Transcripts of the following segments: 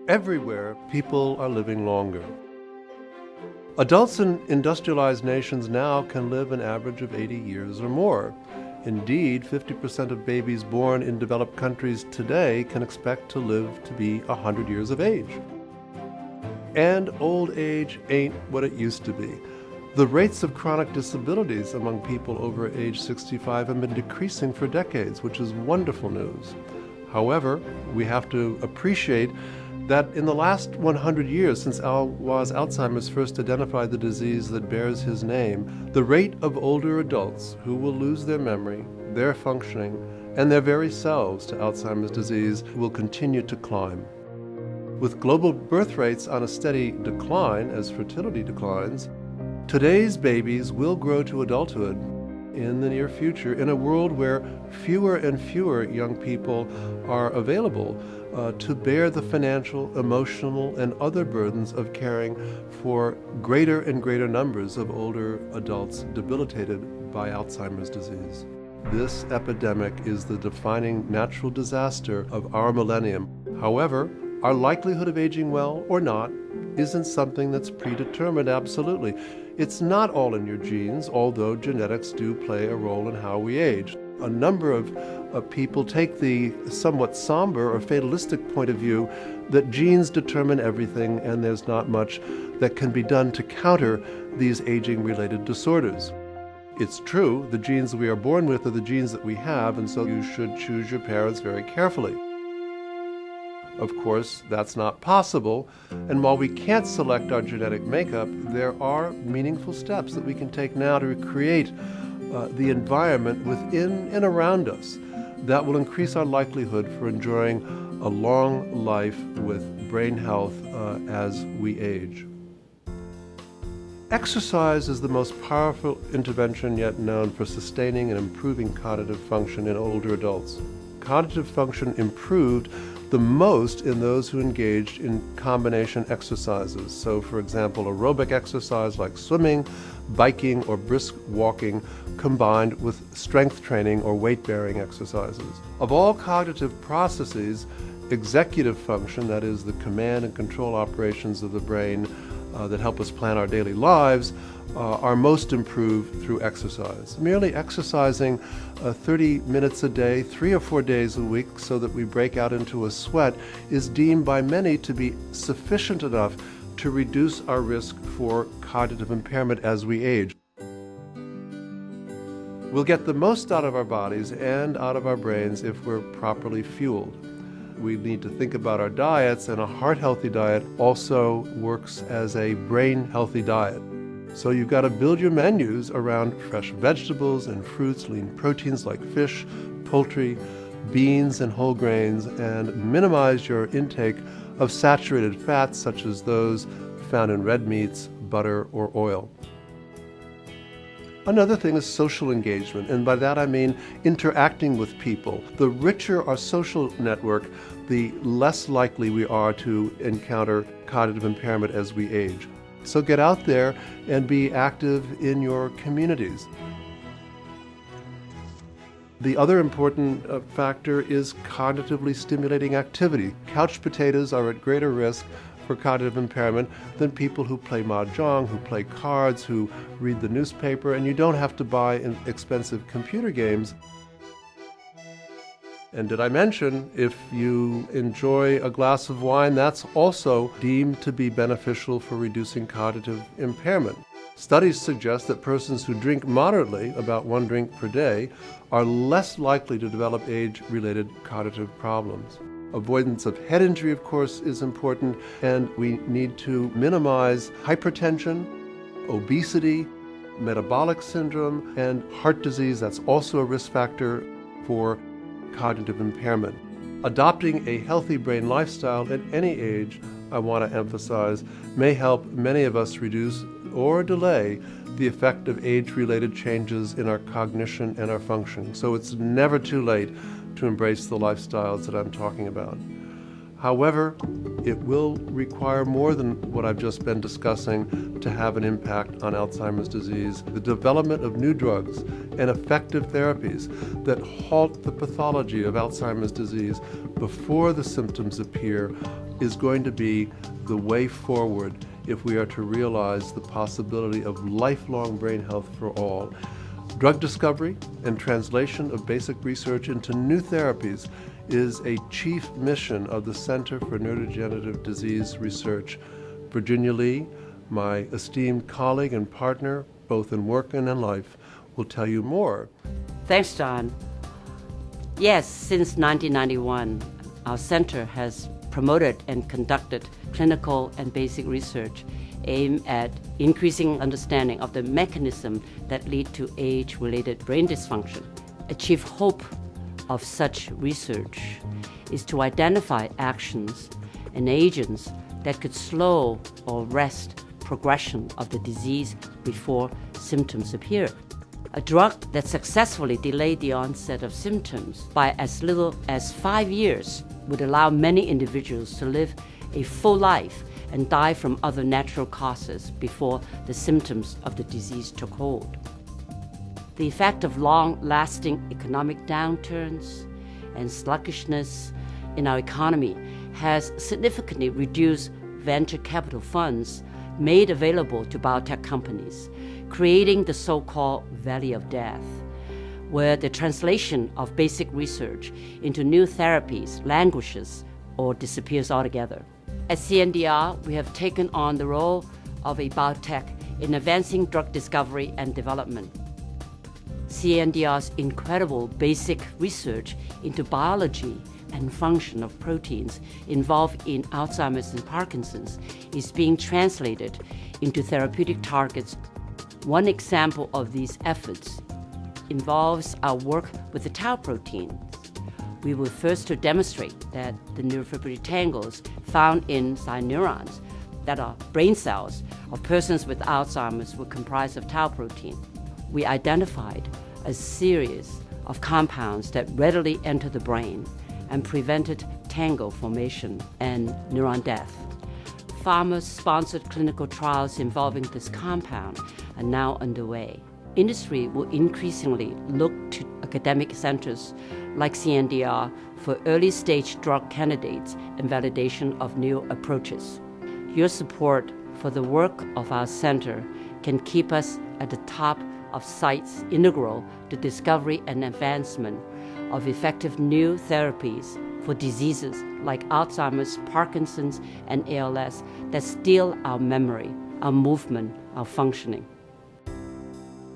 Everywhere, people are living longer. Adults in industrialized nations now can live an average of 80 years or more. Indeed, 50% of babies born in developed countries today can expect to live to be 100 years of age. And old age ain't what it used to be. The rates of chronic disabilities among people over age 65 have been decreasing for decades, which is wonderful news. However, we have to appreciate that in the last 100 years, since Alzheimer's first identified the disease that bears his name, the rate of older adults who will lose their memory, their functioning, and their very selves to Alzheimer's disease will continue to climb. With global birth rates on a steady decline as fertility declines, today's babies will grow to adulthood in the near future in a world where fewer and fewer young people are available to bear the financial, emotional, and other burdens of caring for greater and greater numbers of older adults debilitated by Alzheimer's disease. This epidemic is the defining natural disaster of our millennium. However, our likelihood of aging well or not isn't something that's predetermined absolutely. It's not all in your genes, although genetics do play a role in how we age. A number of people take the somewhat somber or fatalistic point of view that genes determine everything and there's not much that can be done to counter these aging-related disorders. It's true, the genes we are born with are the genes that we have, and so you should choose your parents very carefully. Of course, that's not possible, and while we can't select our genetic makeup, there are meaningful steps that we can take now to create the environment within and around us that will increase our likelihood for enjoying a long life with brain health as we age. Exercise is the most powerful intervention yet known for sustaining and improving cognitive function in older adults. Cognitive function improved the most in those who engaged in combination exercises. So, for example, aerobic exercise like swimming, biking, or brisk walking combined with strength training or weight-bearing exercises. Of all cognitive processes, executive function, that is the command and control operations of the brain that help us plan our daily lives, are most improved through exercise. Merely exercising 30 minutes a day, 3 or 4 days a week, so that we break out into a sweat is deemed by many to be sufficient enough to reduce our risk for cognitive impairment as we age. We'll get the most out of our bodies and out of our brains if we're properly fueled. We need to think about our diets, and a heart-healthy diet also works as a brain-healthy diet. So you've got to build your menus around fresh vegetables and fruits, lean proteins like fish, poultry, beans, and whole grains, and minimize your intake of saturated fats such as those found in red meats, butter, or oil. Another thing is social engagement, and by that I mean interacting with people. The richer our social network, the less likely we are to encounter cognitive impairment as we age. So get out there and be active in your communities. The other important factor is cognitively stimulating activity. Couch potatoes are at greater risk for cognitive impairment than people who play mahjong, who play cards, who read the newspaper, and you don't have to buy expensive computer games. And did I mention, if you enjoy a glass of wine, that's also deemed to be beneficial for reducing cognitive impairment. Studies suggest that persons who drink moderately, about 1 drink per day, are less likely to develop age-related cognitive problems. Avoidance of head injury, of course, is important, and we need to minimize hypertension, obesity, metabolic syndrome, and heart disease. That's also a risk factor for cognitive impairment. Adopting a healthy brain lifestyle at any age, I want to emphasize, may help many of us reduce or delay the effect of age-related changes in our cognition and our functioning. So it's never too late to embrace the lifestyles that I'm talking about. However, it will require more than what I've just been discussing to have an impact on Alzheimer's disease. The development of new drugs and effective therapies that halt the pathology of Alzheimer's disease before the symptoms appear is going to be the way forward if we are to realize the possibility of lifelong brain health for all. Drug discovery and translation of basic research into new therapies is a chief mission of the Center for Neurodegenerative Disease Research. Virginia Lee, my esteemed colleague and partner, both in work and in life, will tell you more. Thanks, John. Yes, since 1991, our center has promoted and conducted clinical and basic research aimed at increasing understanding of the mechanism that lead to age-related brain dysfunction. A chief hope of such research is to identify actions and agents that could slow or arrest progression of the disease before symptoms appear. A drug that successfully delayed the onset of symptoms by as little as 5 years would allow many individuals to live a full life and die from other natural causes before the symptoms of the disease took hold. The effect of long-lasting economic downturns and sluggishness in our economy has significantly reduced venture capital funds made available to biotech companies, creating the so-called Valley of Death, where the translation of basic research into new therapies languishes or disappears altogether. At CNDR, we have taken on the role of a biotech in advancing drug discovery and development. CNDR's incredible basic research into biology and function of proteins involved in Alzheimer's and Parkinson's is being translated into therapeutic targets. One example of these efforts involves our work with the tau protein. We were first to demonstrate that the neurofibrillary tangles found in neurons that are brain cells of persons with Alzheimer's were comprised of tau protein. We identified a series of compounds that readily enter the brain and prevented tangle formation and neuron death. Pharma-sponsored clinical trials involving this compound are now underway. Industry will increasingly look to academic centers like CNDR for early-stage drug candidates and validation of new approaches. Your support for the work of our center can keep us at the top of sites integral to discovery and advancement of effective new therapies for diseases like Alzheimer's, Parkinson's, and ALS that steal our memory, our movement, our functioning.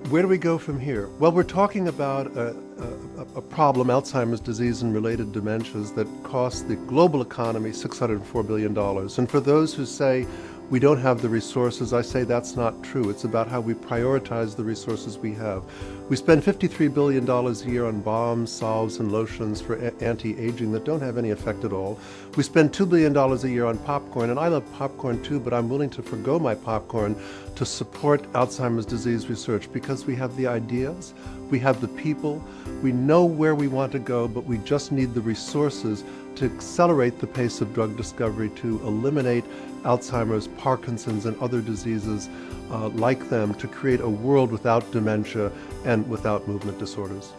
Where do we go from here? Well, we're talking about a problem, Alzheimer's disease and related dementias, that costs the global economy $604 billion. And for those who say we don't have the resources, I say that's not true. It's about how we prioritize the resources we have. We spend $53 billion a year on balms, salves, and lotions for anti-aging that don't have any effect at all. We spend $2 billion a year on popcorn, and I love popcorn too, but I'm willing to forgo my popcorn to support Alzheimer's disease research because we have the ideas, we have the people, we know where we want to go, but we just need the resources to accelerate the pace of drug discovery to eliminate Alzheimer's, Parkinson's, and other diseases like them, to create a world without dementia and without movement disorders.